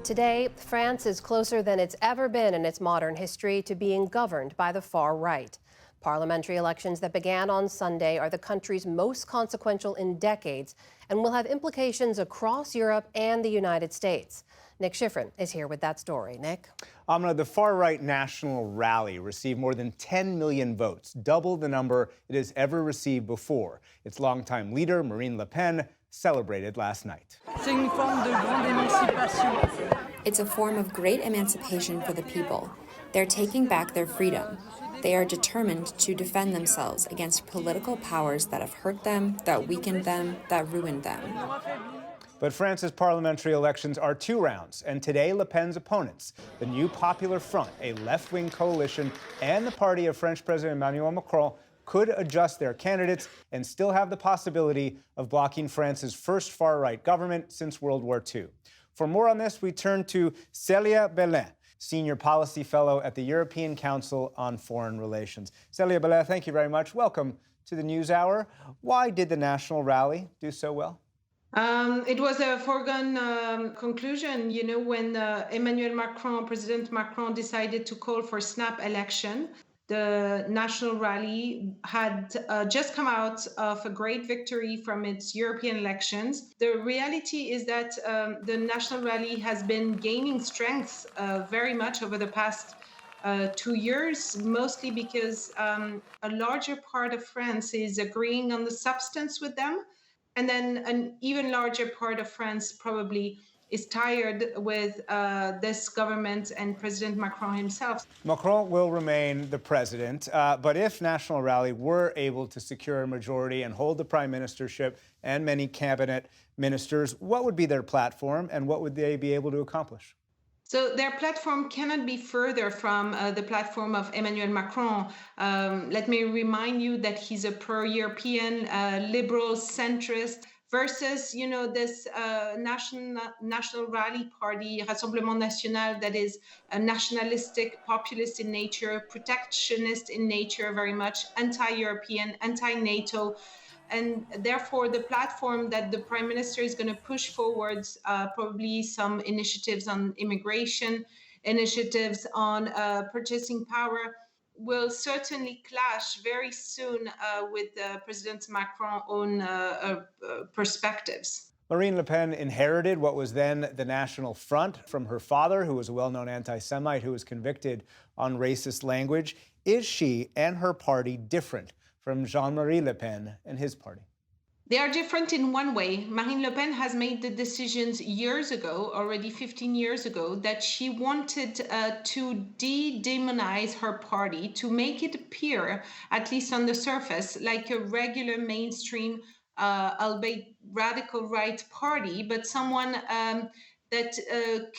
Today, France is closer than it's ever been in its modern history to being governed by the far right. Parliamentary elections that began on Sunday are the country's most consequential in decades and will have implications across Europe and the United States. Nick Schifrin is here with that story. Nick? Amna, the far-right National Rally received more than 10 million votes, double the number it has ever received before. Its longtime leader, Marine Le Pen, celebrated last night. It's a form of great emancipation for the people. They're taking back their freedom. They are determined to defend themselves against political powers that have hurt them, that weakened them, that ruined them. But France's parliamentary elections are two rounds, and today Le Pen's opponents, the New Popular Front, a left-wing coalition, and the party of French President Emmanuel Macron, could adjust their candidates and still have the possibility of blocking France's first far-right government since World War II. For more on this, we turn to Célia Belin, Senior Policy Fellow at the European Council on Foreign Relations. Célia Belin, thank you very much. Welcome to the NewsHour. Why did the National Rally do so well? It was a foregone conclusion, when President Macron decided to call for snap election. The National Rally had just come out of a great victory from its European elections. The reality is that the National Rally has been gaining strength very much over the past 2 years, mostly because a larger part of France is agreeing on the substance with them. And then an even larger part of France probably is tired with this government and President Macron himself. Macron will remain the president, but if National Rally were able to secure a majority and hold the prime ministership and many cabinet ministers, what would be their platform and what would they be able to accomplish? So their platform cannot be further from the platform of Emmanuel Macron. Let me remind you that he's a pro-European, liberal, centrist, versus, this National Rally Party, Rassemblement National, that is nationalistic, populist in nature, protectionist in nature, very much anti-European, anti-NATO. And therefore, the platform that the Prime Minister is going to push forwards, probably some initiatives on immigration, initiatives on purchasing power, will certainly clash very soon with President Macron's own perspectives. Marine Le Pen inherited what was then the National Front from her father, who was a well-known anti-Semite who was convicted on racist language. Is she and her party different from Jean-Marie Le Pen and his party? They are different in one way. Marine Le Pen has made the decisions years ago, already 15 years ago, that she wanted to de-demonize her party, to make it appear, at least on the surface, like a regular mainstream, albeit radical right party, but someone that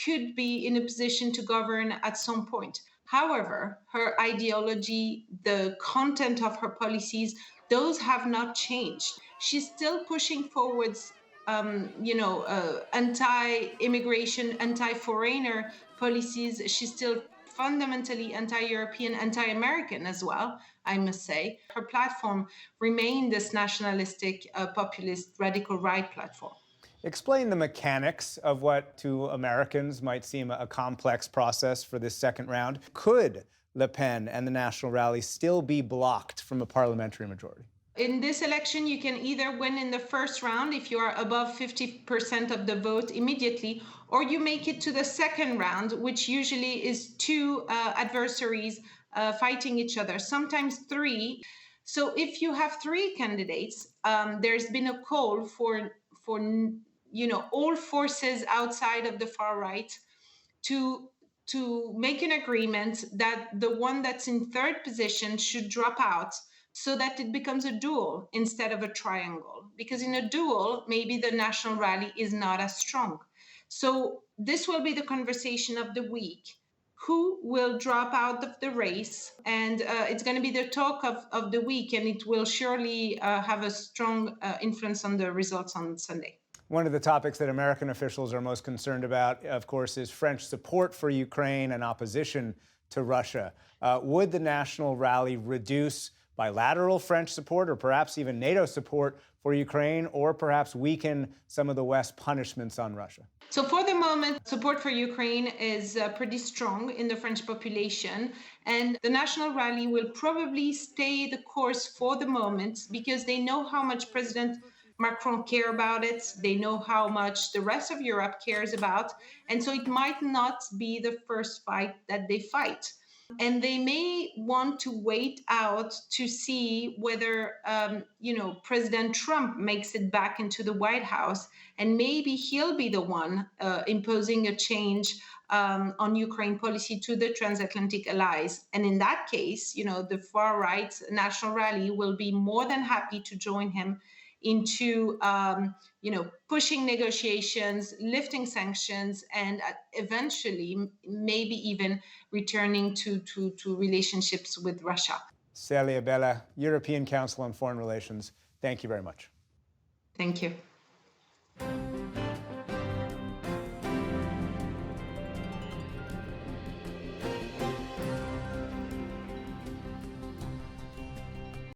could be in a position to govern at some point. However, her ideology, the content of her policies, those have not changed. She's still pushing forwards, anti-immigration, anti-foreigner policies. She's still fundamentally anti-European, anti-American as well, I must say. Her platform remained this nationalistic, populist, radical right platform. Explain the mechanics of what to Americans might seem a complex process for this second round. Could Le Pen and the National Rally still be blocked from a parliamentary majority? In this election, you can either win in the first round if you are above 50% of the vote immediately, or you make it to the second round, which usually is two adversaries fighting each other, sometimes three. So if you have three candidates, there's been a call for all forces outside of the far right to make an agreement that the one that's in third position should drop out, so that it becomes a duel instead of a triangle. Because in a duel, maybe the National Rally is not as strong. So this will be the conversation of the week. Who will drop out of the race? And it's going to be the talk of the week, and it will surely have a strong influence on the results on Sunday. One of the topics that American officials are most concerned about, of course, is French support for Ukraine and opposition to Russia. Would the National Rally reduce bilateral French support or perhaps even NATO support for Ukraine, or perhaps weaken some of the West's punishments on Russia? So for the moment, support for Ukraine is pretty strong in the French population. And the National Rally will probably stay the course for the moment because they know how much President Macron cares about it. They know how much the rest of Europe cares about. And so it might not be the first fight that they fight. And they may want to wait out to see whether, President Trump makes it back into the White House, and maybe he'll be the one imposing a change on Ukraine policy to the transatlantic allies. And in that case, the far right National Rally will be more than happy to join him into pushing negotiations, lifting sanctions, and eventually maybe even returning to relationships with Russia. Célia Bella, European Council on Foreign Relations, thank you very much. Thank you.